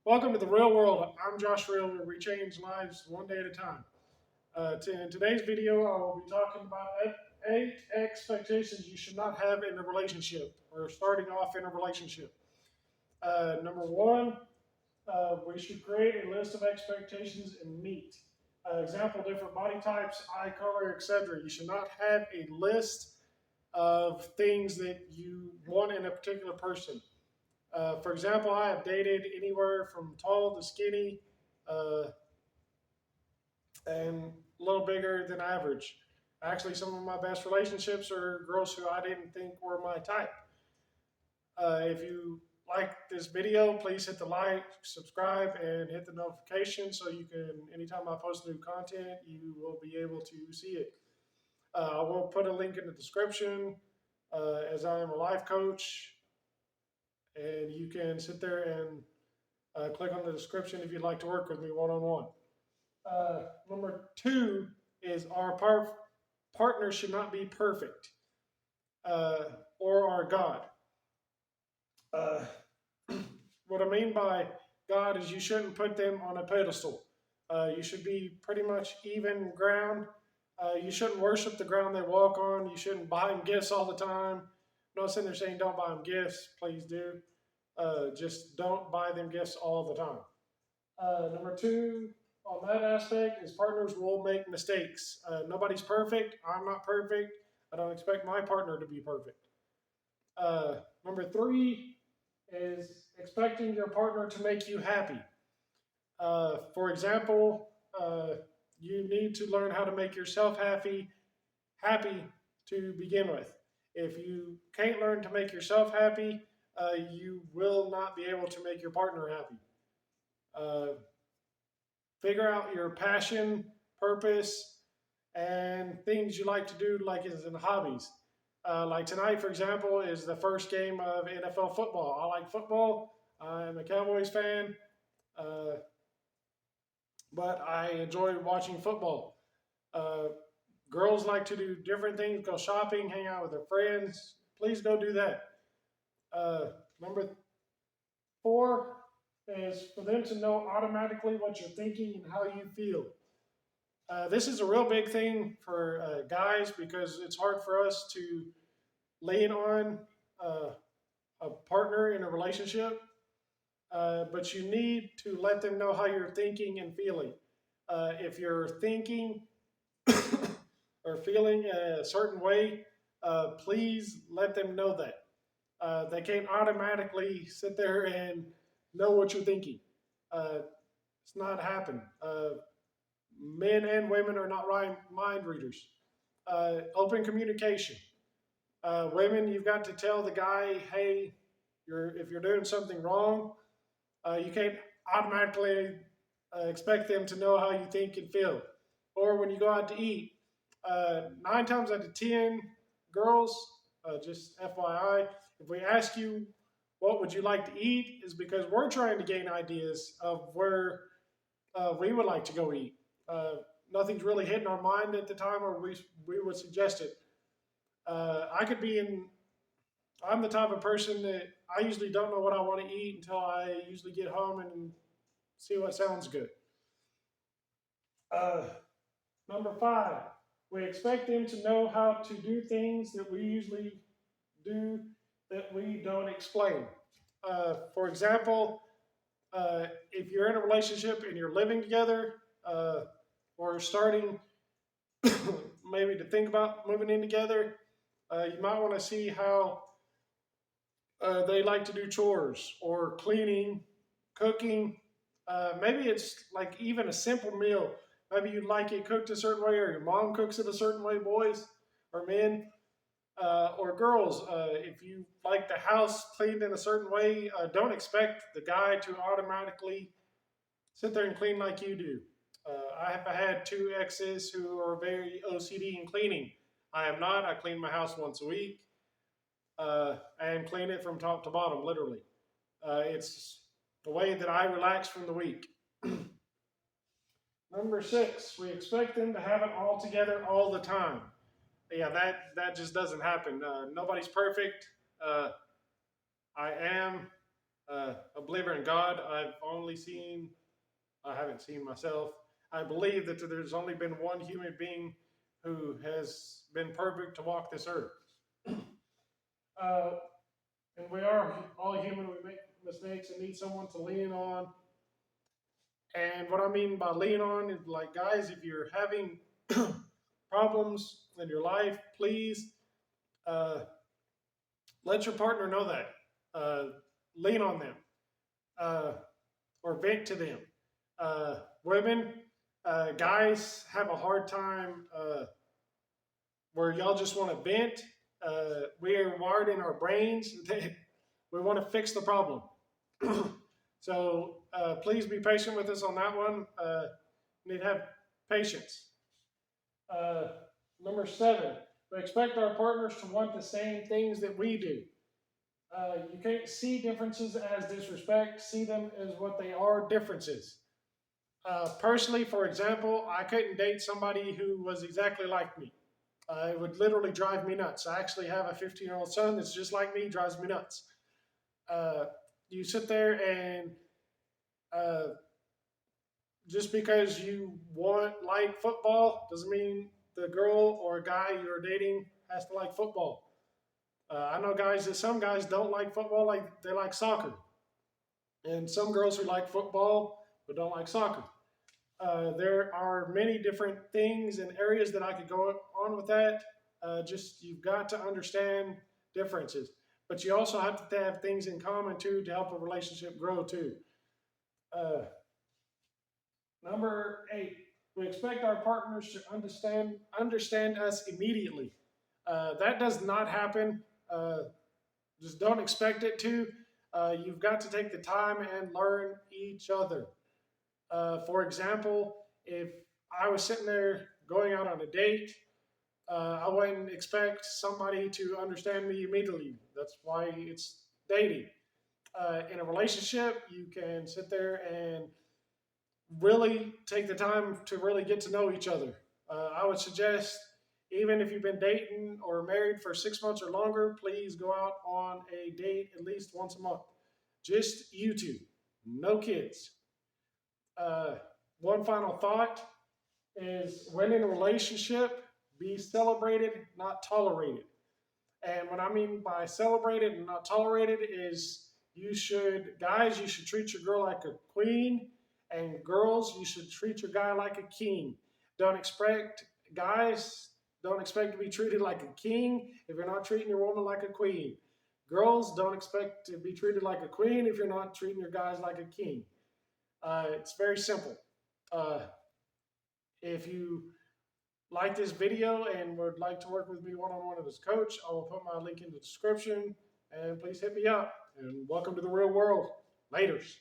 Welcome to the real world. I'm Josh Real, where we change lives one day at a time. In today's video, I will be talking about eight expectations you should not have in a relationship or starting off in a relationship. Number one, we should create a list of expectations and meet. Example, different body types, eye color, etc. You should not have a list of things that you want in a particular person. For example, I have dated anywhere from tall to skinny uh, and a little bigger than average. Actually, some of my best relationships are girls who I didn't think were my type. If you like this video, please hit the like, subscribe, and hit the notification so you can, anytime I post new content, you will be able to see it. I will put a link in the description as I am a life coach, and you can sit there and click on the description if you'd like to work with me one on one. Number two is our partner should not be perfect uh, or our God. Uh, what I mean by God is you shouldn't put them on a pedestal. You should be pretty much even ground. You shouldn't worship the ground they walk on. You shouldn't buy them gifts all the time. I'm not sitting there saying don't buy them gifts. Please do. Just don't buy them gifts all the time. Number two, on that aspect, is partners will make mistakes. Nobody's perfect. I'm not perfect. I don't expect my partner to be perfect. Number three is expecting your partner to make you happy. For example, you need to learn how to make yourself happy to begin with. If you can't learn to make yourself happy, you will not be able to make your partner happy. Uh, Figure out your passion, purpose, and things you like to do, like as in hobbies. Like tonight, for example, is the first game of NFL football. I like football. I'm a Cowboys fan, uh, but I enjoy watching football. Uh, Girls like to do different things, go shopping, hang out with their friends. Please go do that. Uh, Number four is for them to know automatically what you're thinking and how you feel. This is a real big thing for guys because it's hard for us to lean on uh, a partner in a relationship, but you need to let them know how you're thinking and feeling. If you're thinking or feeling a certain way, please let them know that. They can't automatically sit there and know what you're thinking. It's not happening. Men and women are not mind readers. Open communication. Women, you've got to tell the guy, hey, if you're doing something wrong, you can't automatically expect them to know how you think and feel. Or when you go out to eat, 9 times out of 10, girls, just FYI, if we ask you what would you like to eat, is because we're trying to gain ideas of where we would like to go eat. Uh, Nothing's really hitting our mind at the time, or we would suggest it. I could be in. I'm the type of person that I usually don't know what I want to eat until I usually get home and see what sounds good. Uh, Number five, we expect them to know how to do things that we usually do that we don't explain. For example, if you're in a relationship and you're living together or starting maybe to think about moving in together, you might want to see how they like to do chores or cleaning, cooking. Maybe it's like even a simple meal. Maybe you like it cooked a certain way, or your mom cooks it a certain way, boys or men. Or girls, if you like the house cleaned in a certain way, don't expect the guy to automatically sit there and clean like you do. I have had two exes who are very OCD in cleaning. I am not. I clean my house once a week and clean it from top to bottom, literally. It's the way that I relax from the week. Number six, we expect them to have it all together all the time. Yeah, that just doesn't happen. Nobody's perfect. I am. a believer in God. I haven't seen myself. I believe that there's only been one human being who has been perfect to walk this earth. Uh, and we are all human. We make mistakes and need someone to lean on. And what I mean by lean on is like, guys, if you're having problems in your life, please uh, let your partner know that. Uh, lean on them uh, or vent to them. Women, guys have a hard time where y'all just want to vent. We are wired in our brains that we want to fix the problem. So please be patient with us on that one. Need to have patience. Uh, Number 7, we expect our partners to want the same things that we do. You can't see differences as disrespect, see them as what they are, differences. Personally, for example, I couldn't date somebody who was exactly like me. It would literally drive me nuts. I actually have a 15-year-old son that's just like me, drives me nuts. You sit there and uh, just because you like football doesn't mean the girl or guy you're dating has to like football. I know some guys don't like football, like they like soccer, and some girls who like football but don't like soccer. There are many different things and areas that I could go on with that. Just you've got to understand differences, but you also have to have things in common too to help a relationship grow too. Uh, Number 8, we expect our partners to understand us immediately. That does not happen. Just don't expect it to. You've got to take the time and learn each other. For example, if I was sitting there going out on a date, I wouldn't expect somebody to understand me immediately. That's why it's dating. In a relationship, you can sit there and really take the time to really get to know each other. I would suggest, even if you've been dating or married for 6 months or longer, please go out on a date at least once a month. Just you two, no kids. Uh, One final thought is when in a relationship, be celebrated, not tolerated. And what I mean by celebrated and not tolerated is guys, you should treat your girl like a queen, and girls, you should treat your guy like a king. Don't expect, guys, don't expect to be treated like a king if you're not treating your woman like a queen. Girls, don't expect to be treated like a queen if you're not treating your guys like a king. It's very simple. Uh, if you like this video and would like to work with me one-on-one as a coach, I will put my link in the description, and please hit me up. And welcome to the real world. Laters.